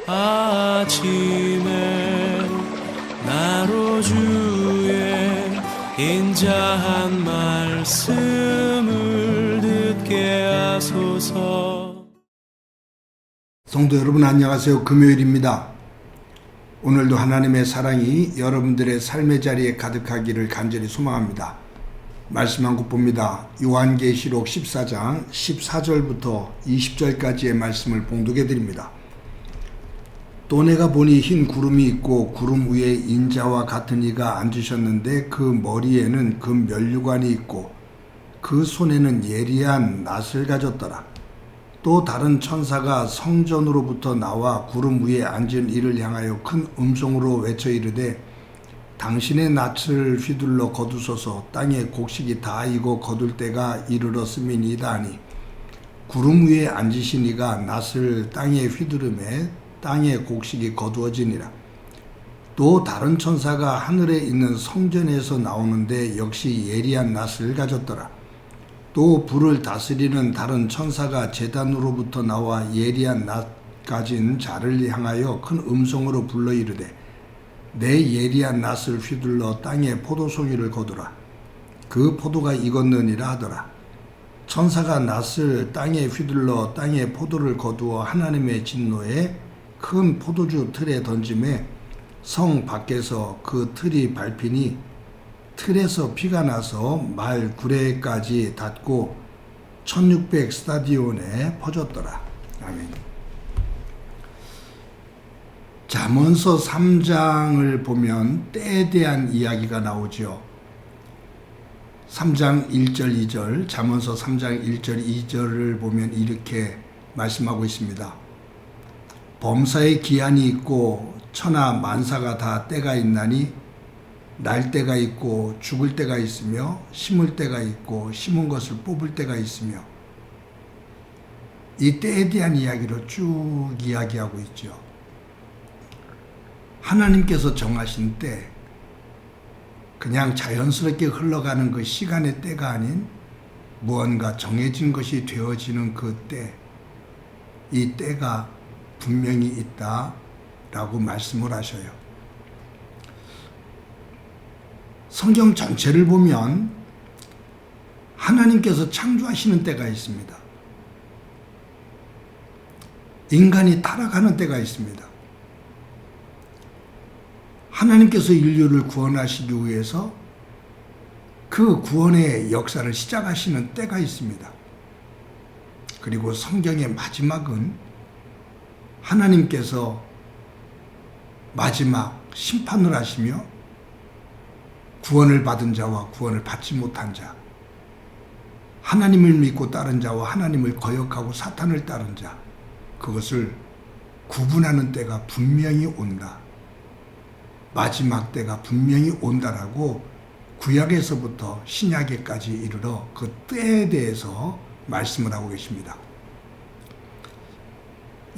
아침에 나로 주의 인자한 말씀을 듣게 하소서. 성도 여러분 안녕하세요. 금요일입니다. 오늘도 하나님의 사랑이 여러분들의 삶의 자리에 가득하기를 간절히 소망합니다. 말씀 한 곳 봅니다. 요한계시록 14장 14절부터 20절까지의 말씀을 봉독해 드립니다. 또 내가 보니 흰 구름이 있고 구름 위에 인자와 같은 이가 앉으셨는데 그 머리에는 금 면류관이 있고 그 손에는 예리한 낫을 가졌더라. 또 다른 천사가 성전으로부터 나와 구름 위에 앉은 이를 향하여 큰 음성으로 외쳐 이르되 당신의 낫을 휘둘러 거두소서. 땅에 곡식이 다 익어 거둘 때가 이르렀음이니이다 하니 구름 위에 앉으신 이가 낫을 땅에 휘두르매 땅에 곡식이 거두어지니라. 또 다른 천사가 하늘에 있는 성전에서 나오는데 역시 예리한 낫을 가졌더라. 또 불을 다스리는 다른 천사가 제단으로부터 나와 예리한 낫 가진 자를 향하여 큰 음성으로 불러 이르되 내 예리한 낫을 휘둘러 땅에 포도송이를 거두라. 그 포도가 익었느니라 하더라. 천사가 낫을 땅에 휘둘러 땅에 포도를 거두어 하나님의 진노에 큰 포도주 틀에 던짐에 성 밖에서 그 틀이 밟히니 틀에서 피가 나서 말 구레까지 닿고 1600 스타디온에 퍼졌더라. 아멘. 잠언서 3장을 보면 때에 대한 이야기가 나오죠. 3장 1절 2절, 잠언서 3장 1절 2절을 보면 이렇게 말씀하고 있습니다. 범사에 기한이 있고 천하 만사가 다 때가 있나니 날 때가 있고 죽을 때가 있으며 심을 때가 있고 심은 것을 뽑을 때가 있으며 이 때에 대한 이야기로 쭉 이야기하고 있죠. 하나님께서 정하신 때, 그냥 자연스럽게 흘러가는 그 시간의 때가 아닌 무언가 정해진 것이 되어지는 그 때, 이 때가 분명히 있다라고 말씀을 하셔요. 성경 전체를 보면 하나님께서 창조하시는 때가 있습니다. 인간이 타락하는 때가 있습니다. 하나님께서 인류를 구원하시기 위해서 그 구원의 역사를 시작하시는 때가 있습니다. 그리고 성경의 마지막은 하나님께서 마지막 심판을 하시며 구원을 받은 자와 구원을 받지 못한 자, 하나님을 믿고 따른 자와 하나님을 거역하고 사탄을 따른 자, 그것을 구분하는 때가 분명히 온다. 마지막 때가 분명히 온다라고 구약에서부터 신약에까지 이르러 그 때에 대해서 말씀을 하고 계십니다.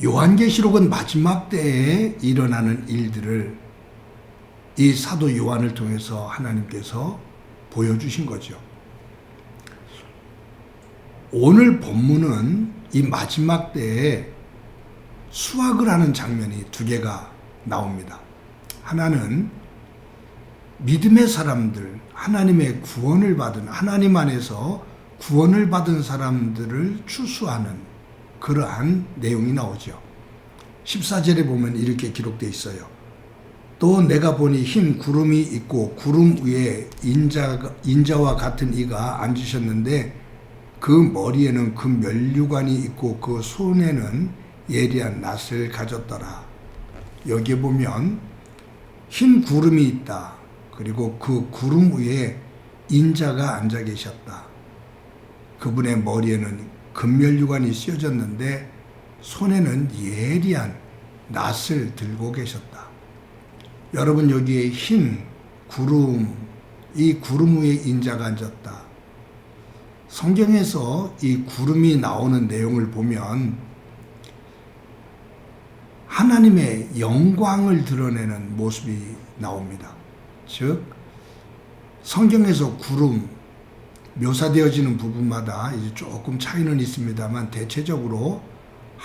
요한계시록은 마지막 때에 일어나는 일들을 이 사도 요한을 통해서 하나님께서 보여주신 거죠. 오늘 본문은 이 마지막 때에 수확을 하는 장면이 두 개가 나옵니다. 하나는 믿음의 사람들, 하나님의 구원을 받은, 하나님 안에서 구원을 받은 사람들을 추수하는 그러한 내용이 나오죠. 14절에 보면 이렇게 기록되어 있어요. 또 내가 보니 흰 구름이 있고 구름 위에 인자와 같은 이가 앉으셨는데 그 머리에는 그 면류관이 있고 그 손에는 예리한 낫을 가졌더라. 여기에 보면 흰 구름이 있다. 그리고 그 구름 위에 인자가 앉아 계셨다. 그분의 머리에는 금면류관이 씌워졌는데 손에는 예리한 낫을 들고 계셨다. 여러분, 여기에 흰 구름, 이 구름 위에 인자가 앉았다. 성경에서 이 구름이 나오는 내용을 보면 하나님의 영광을 드러내는 모습이 나옵니다. 즉 성경에서 구름 묘사되어지는 부분마다 이제 조금 차이는 있습니다만 대체적으로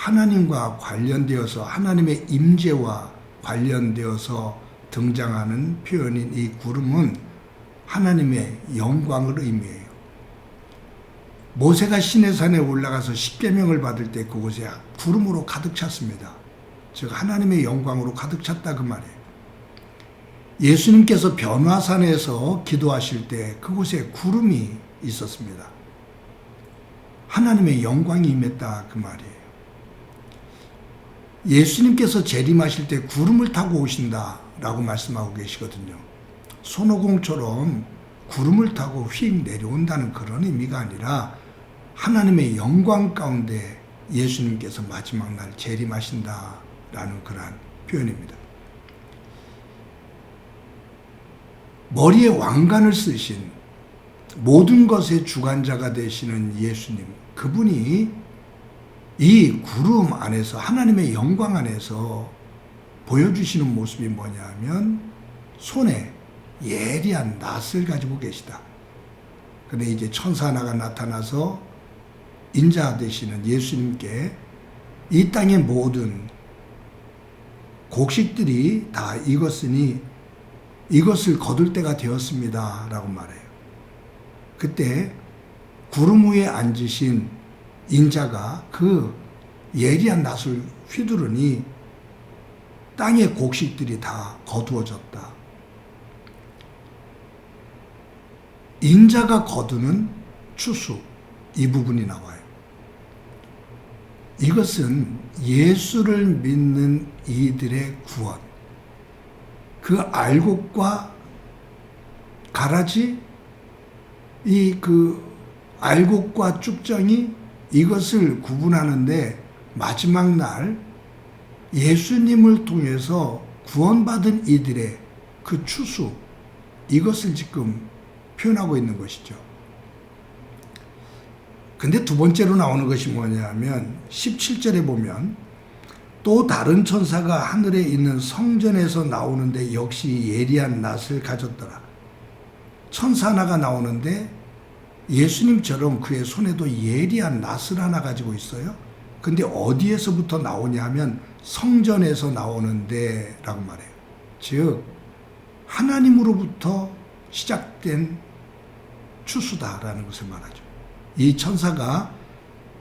하나님과 관련되어서 하나님의 임재와 관련되어서 등장하는 표현인 이 구름은 하나님의 영광을 의미해요. 모세가 시내산에 올라가서 십계명을 받을 때 그곳에 구름으로 가득 찼습니다. 즉 하나님의 영광으로 가득 찼다 그 말이에요. 예수님께서 변화산에서 기도하실 때 그곳에 구름이 있었습니다. 하나님의 영광이 임했다 그 말이에요. 예수님께서 재림하실 때 구름을 타고 오신다라고 말씀하고 계시거든요. 손오공처럼 구름을 타고 휙 내려온다는 그런 의미가 아니라 하나님의 영광 가운데 예수님께서 마지막 날 재림하신다라는 그러한 표현입니다. 머리에 왕관을 쓰신 모든 것의 주관자가 되시는 예수님, 그분이 이 구름 안에서 하나님의 영광 안에서 보여주시는 모습이 뭐냐면 손에 예리한 낫을 가지고 계시다. 근데 이제 천사 하나가 나타나서 인자 되시는 예수님께 이 땅의 모든 곡식들이 다 익었으니 이것을 거둘 때가 되었습니다 라고 말해요. 그때 구름 위에 앉으신 인자가 그 예리한 낫을 휘두르니 땅의 곡식들이 다 거두어졌다. 인자가 거두는 추수, 이 부분이 나와요. 이것은 예수를 믿는 이들의 구원, 그 알곡과 가라지, 그 알곡과 쭉정이 이것을 구분하는데 마지막 날 예수님을 통해서 구원받은 이들의 그 추수, 이것을 지금 표현하고 있는 것이죠. 근데 두 번째로 나오는 것이 뭐냐면 17절에 보면 또 다른 천사가 하늘에 있는 성전에서 나오는데 역시 예리한 낫을 가졌더라. 천사 하나가 나오는데 예수님처럼 그의 손에도 예리한 낫을 하나 가지고 있어요. 근데 어디에서부터 나오냐 하면 성전에서 나오는데 라고 말해요. 즉 하나님으로부터 시작된 추수다라는 것을 말하죠. 이 천사가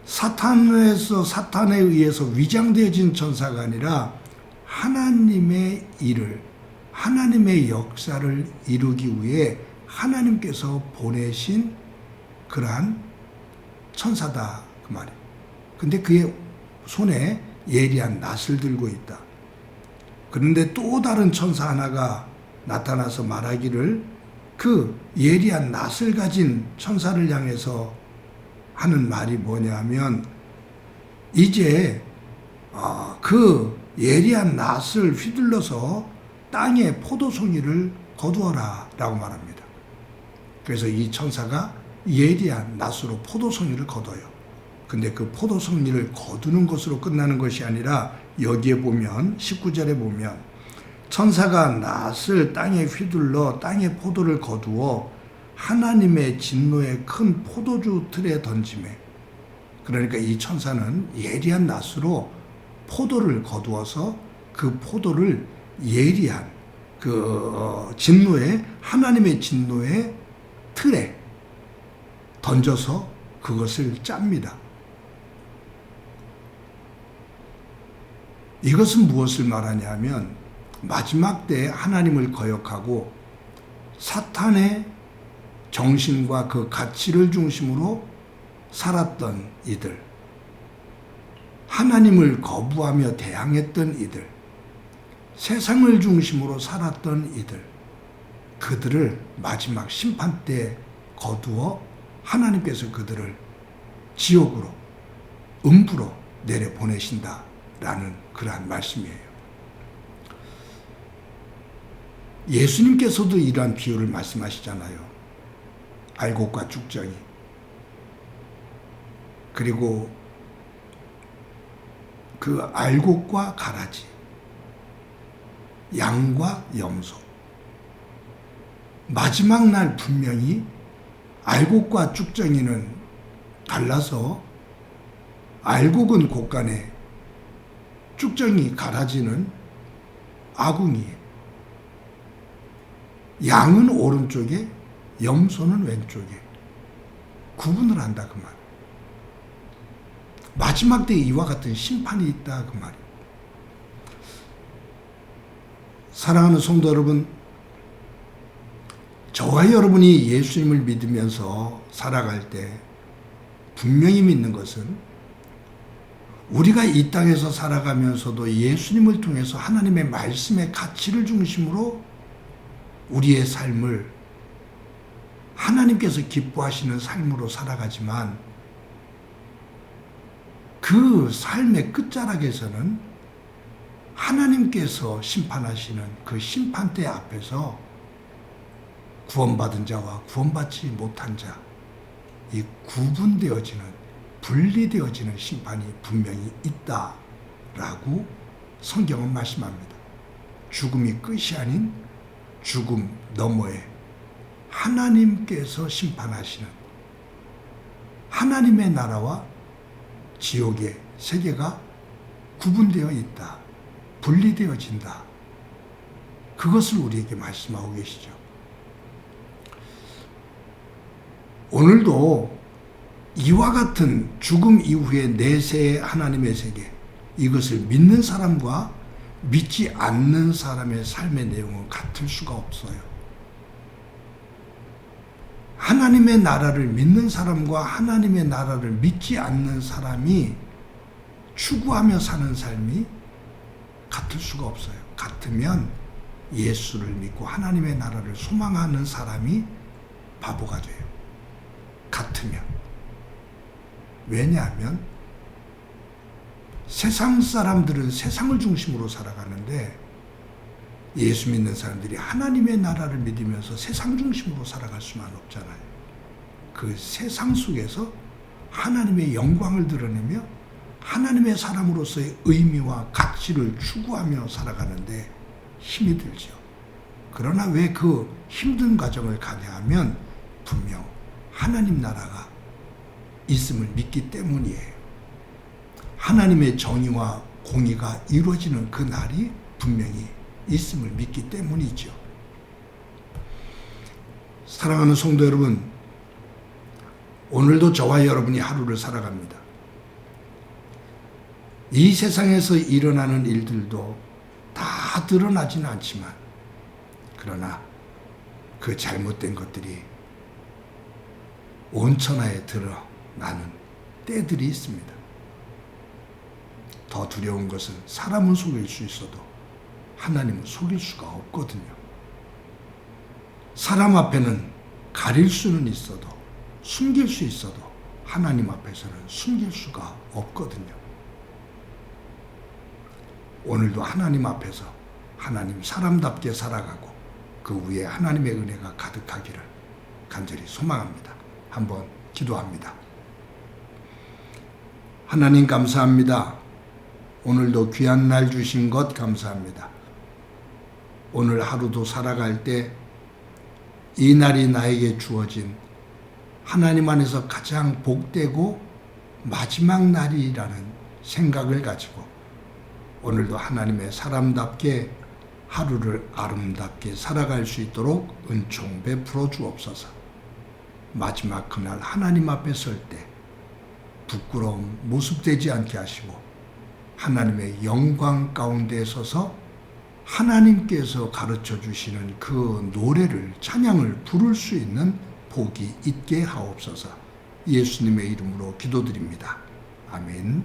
사탄에 의해서 위장되어진 천사가 아니라 하나님의 일을, 하나님의 역사를 이루기 위해 하나님께서 보내신 그러한 천사다 그 말이에요. 근데 그의 손에 예리한 낫을 들고 있다. 그런데 또 다른 천사 하나가 나타나서 말하기를 그 예리한 낫을 가진 천사를 향해서 하는 말이 뭐냐면 이제 그 예리한 낫을 휘둘러서 땅에 포도송이를 거두어라 라고 말합니다. 그래서 이 천사가 예리한 낫으로 포도송이를 거둬요. 근데 그 포도송이를 거두는 것으로 끝나는 것이 아니라 여기에 보면 19절에 보면 천사가 낫을 땅에 휘둘러 땅에 포도를 거두어 하나님의 진노의 큰 포도주 틀에 던지매. 그러니까 이 천사는 예리한 낫으로 포도를 거두어서 그 포도를 예리한 그 진노의, 하나님의 진노의 틀에 던져서 그것을 짭니다. 이것은 무엇을 말하냐면 마지막 때에 하나님을 거역하고 사탄의 정신과 그 가치를 중심으로 살았던 이들, 하나님을 거부하며 대항했던 이들, 세상을 중심으로 살았던 이들, 그들을 마지막 심판 때 거두어 하나님께서 그들을 지옥으로, 음부로 내려보내신다라는 그러한 말씀이에요. 예수님께서도 이러한 비유를 말씀하시잖아요. 알곡과 쭉정이, 그리고 그 알곡과 가라지, 양과 염소. 마지막 날 분명히 알곡과 쭉정이는 달라서 알곡은 곳간에 쭉정이 갈아지는 아궁이에요. 양은 오른쪽에, 염소는 왼쪽에. 구분을 한다 그 말. 마지막 때에 이와 같은 심판이 있다 그 말이에요. 사랑하는 성도 여러분, 저와 여러분이 예수님을 믿으면서 살아갈 때 분명히 믿는 것은 우리가 이 땅에서 살아가면서도 예수님을 통해서 하나님의 말씀의 가치를 중심으로 우리의 삶을 하나님께서 기뻐하시는 삶으로 살아가지만 그 삶의 끝자락에서는 하나님께서 심판하시는 그 심판대 앞에서 구원받은 자와 구원받지 못한 자, 이 구분되어지는, 분리되어지는 심판이 분명히 있다라고 성경은 말씀합니다. 죽음이 끝이 아닌 죽음 너머에 하나님께서 심판하시는 하나님의 나라와 지옥의 세계가 구분되어 있다. 분리되어진다. 그것을 우리에게 말씀하고 계시죠. 오늘도 이와 같은 죽음 이후의 내세의 하나님의 세계, 이것을 믿는 사람과 믿지 않는 사람의 삶의 내용은 같을 수가 없어요. 하나님의 나라를 믿는 사람과 하나님의 나라를 믿지 않는 사람이 추구하며 사는 삶이 같을 수가 없어요. 같으면 예수를 믿고 하나님의 나라를 소망하는 사람이 바보가 돼요. 같으면. 왜냐하면 세상 사람들은 세상을 중심으로 살아가는데 예수 믿는 사람들이 하나님의 나라를 믿으면서 세상 중심으로 살아갈 수만 없잖아요. 그 세상 속에서 하나님의 영광을 드러내며 하나님의 사람으로서의 의미와 가치를 추구하며 살아가는데 힘이 들죠. 그러나 왜 그 힘든 과정을 가냐 하면 분명 하나님 나라가 있음을 믿기 때문이에요. 하나님의 정의와 공의가 이루어지는 그 날이 분명히 있음을 믿기 때문이죠. 사랑하는 성도 여러분, 오늘도 저와 여러분이 하루를 살아갑니다. 이 세상에서 일어나는 일들도 다 드러나지는 않지만, 그러나 그 잘못된 것들이 온 천하에 드러나는 때들이 있습니다. 더 두려운 것은 사람은 속일 수 있어도 하나님은 속일 수가 없거든요. 사람 앞에는 가릴 수는 있어도, 숨길 수 있어도 하나님 앞에서는 숨길 수가 없거든요. 오늘도 하나님 앞에서 하나님 사람답게 살아가고 그 위에 하나님의 은혜가 가득하기를 간절히 소망합니다. 한번 기도합니다. 하나님 감사합니다. 오늘도 귀한 날 주신 것 감사합니다. 오늘 하루도 살아갈 때 이 날이 나에게 주어진 하나님 안에서 가장 복되고 마지막 날이라는 생각을 가지고 오늘도 하나님의 사람답게 하루를 아름답게 살아갈 수 있도록 은총 베풀어 주옵소서. 마지막 그날 하나님 앞에 설 때 부끄러움 모습되지 않게 하시고 하나님의 영광 가운데 서서 하나님께서 가르쳐 주시는 그 노래를, 찬양을 부를 수 있는 복이 있게 하옵소서. 예수님의 이름으로 기도드립니다. 아멘.